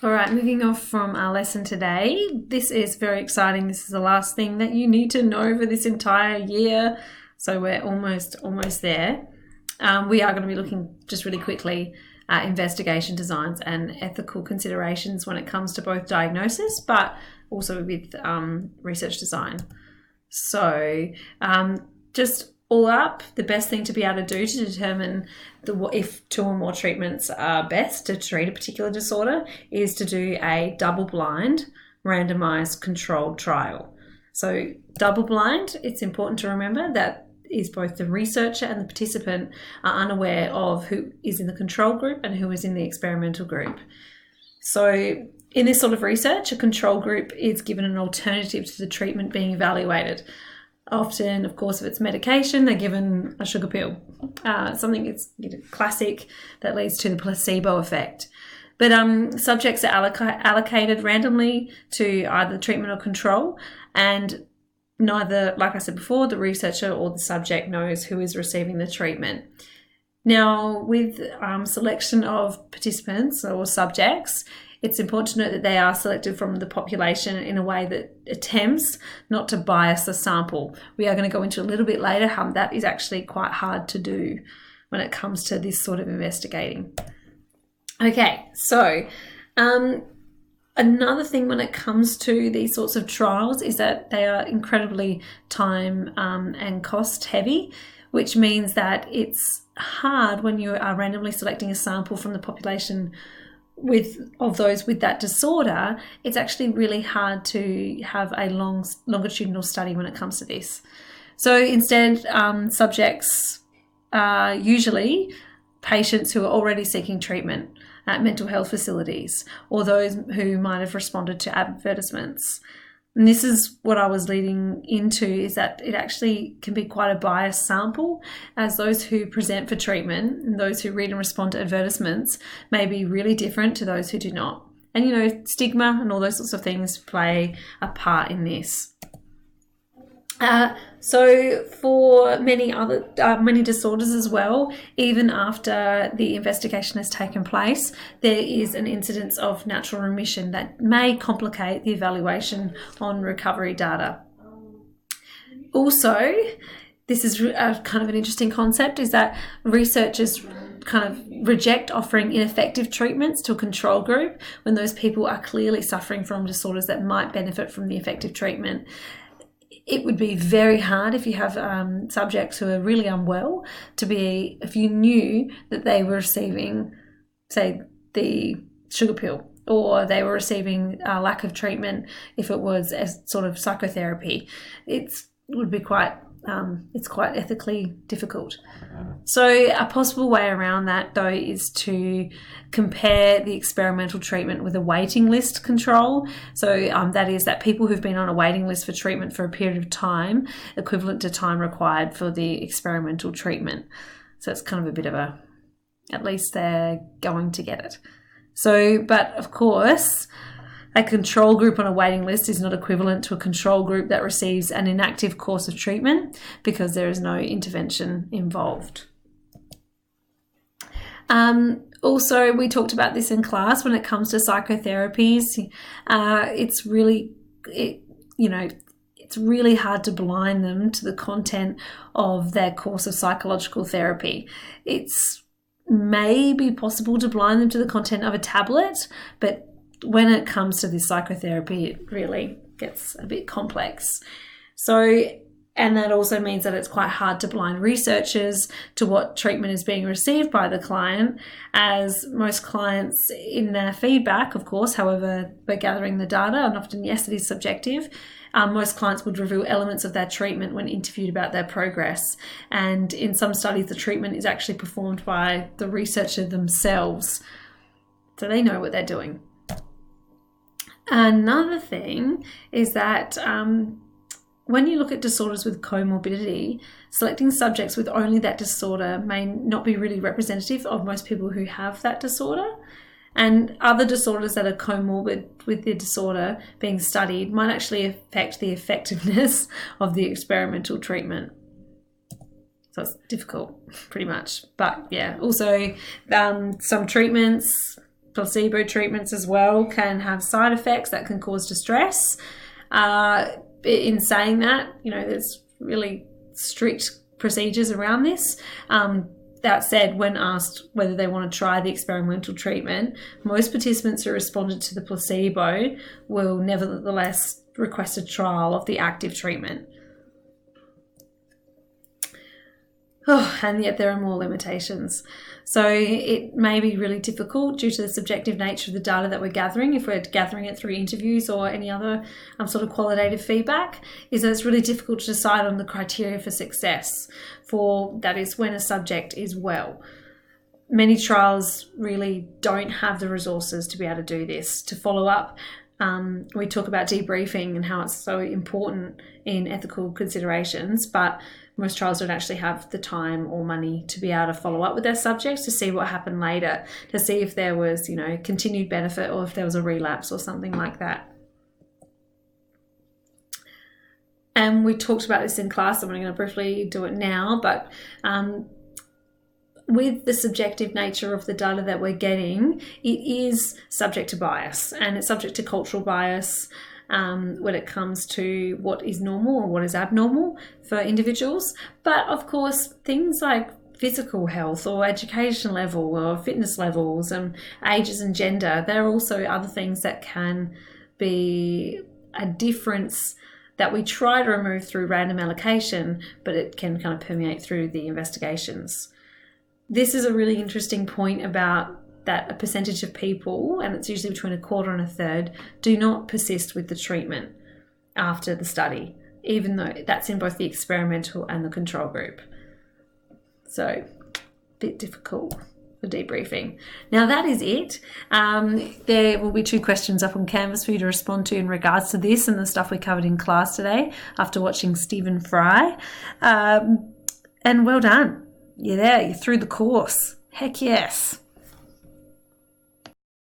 All right, moving off from our lesson today. This is very exciting. This is the last thing that you need to know for this entire year. So we're almost there. We are going to be looking just really quickly at investigation designs and ethical considerations when it comes to both diagnosis, but also with research design. So just all up, the best thing to be able to do to determine if 2 or more treatments are best to treat a particular disorder is to do a double-blind, randomized controlled trial. So double-blind, it's important to remember that is both the researcher and the participant are unaware of who is in the control group and who is in the experimental group. So in this sort of research, a control group is given an alternative to the treatment being evaluated. Often, of course, if it's medication, they're given a sugar pill, something that's classic that leads to the placebo effect. But subjects are allocated randomly to either treatment or control, and neither, like I said before, the researcher or the subject knows who is receiving the treatment. Now, with selection of participants or subjects, it's important to note that they are selected from the population in a way that attempts not to bias the sample. We are going to go into a little bit later how that is actually quite hard to do when it comes to this sort of investigating. Okay, so another thing when it comes to these sorts of trials is that they are incredibly time and cost heavy, which means that it's hard when you are randomly selecting a sample from the population of those with that disorder. It's actually really hard to have a longitudinal study when it comes to this. So instead, subjects are usually patients who are already seeking treatment at mental health facilities or those who might have responded to advertisements. And this is what I was leading into, is that it actually can be quite a biased sample, as those who present for treatment and those who read and respond to advertisements may be really different to those who do not. And, stigma and all those sorts of things play a part in this. So for many disorders as well, even after the investigation has taken place, there is an incidence of natural remission that may complicate the evaluation on recovery data. Also, this is kind of an interesting concept, is that researchers kind of reject offering ineffective treatments to a control group when those people are clearly suffering from disorders that might benefit from the effective treatment. It would be very hard if you have subjects who are really unwell if you knew that they were receiving, say, the sugar pill, or they were receiving a lack of treatment if it was a sort of psychotherapy. It's quite ethically difficult. So a possible way around that, though, is to compare the experimental treatment with a waiting list control. So that is that people who've been on a waiting list for treatment for a period of time equivalent to time required for the experimental treatment. So it's kind of a bit of at least they're going to get it. So, but of course, a control group on a waiting list is not equivalent to a control group that receives an inactive course of treatment, because there is no intervention involved. Also, we talked about this in class when it comes to psychotherapies. It's really hard to blind them to the content of their course of psychological therapy. It's maybe possible to blind them to the content of a tablet, but when it comes to this psychotherapy, it really gets a bit complex. So, and that also means that it's quite hard to blind researchers to what treatment is being received by the client, as most clients in their feedback, of course, however we're gathering the data, and often, yes, it is subjective, most clients would reveal elements of their treatment when interviewed about their progress. And in some studies, the treatment is actually performed by the researcher themselves. So they know what they're doing. Another thing is that when you look at disorders with comorbidity, selecting subjects with only that disorder may not be really representative of most people who have that disorder. And other disorders that are comorbid with the disorder being studied might actually affect the effectiveness of the experimental treatment. So it's difficult, pretty much. But yeah, also some treatments placebo treatments as well can have side effects that can cause distress. In saying that, there's really strict procedures around this. That said, when asked whether they want to try the experimental treatment, most participants who responded to the placebo will nevertheless request a trial of the active treatment. And yet there are more limitations. So it may be really difficult due to the subjective nature of the data that we're gathering, if we're gathering it through interviews or any other sort of qualitative feedback, is that it's really difficult to decide on the criteria for success, that is when a subject is well. Many trials really don't have the resources to be able to do this. To follow up, we talk about debriefing and how it's so important in ethical considerations, but most trials don't actually have the time or money to be able to follow up with their subjects to see what happened later, to see if there was, continued benefit or if there was a relapse or something like that. And we talked about this in class, and we're going to briefly do it now, but with the subjective nature of the data that we're getting, it is subject to bias, and it's subject to cultural bias when it comes to what is normal or what is abnormal for individuals. But of course, things like physical health or education level or fitness levels and ages and gender, there are also other things that can be a difference that we try to remove through random allocation, but it can kind of permeate through the investigations. This is a really interesting point about that a percentage of people, and it's usually between a quarter and a third, do not persist with the treatment after the study, even though that's in both the experimental and the control group. So, a bit difficult for debriefing. Now that is it. There will be 2 questions up on Canvas for you to respond to in regards to this and the stuff we covered in class today after watching Stephen Fry. And well done. You're there, you're through the course. Heck yes.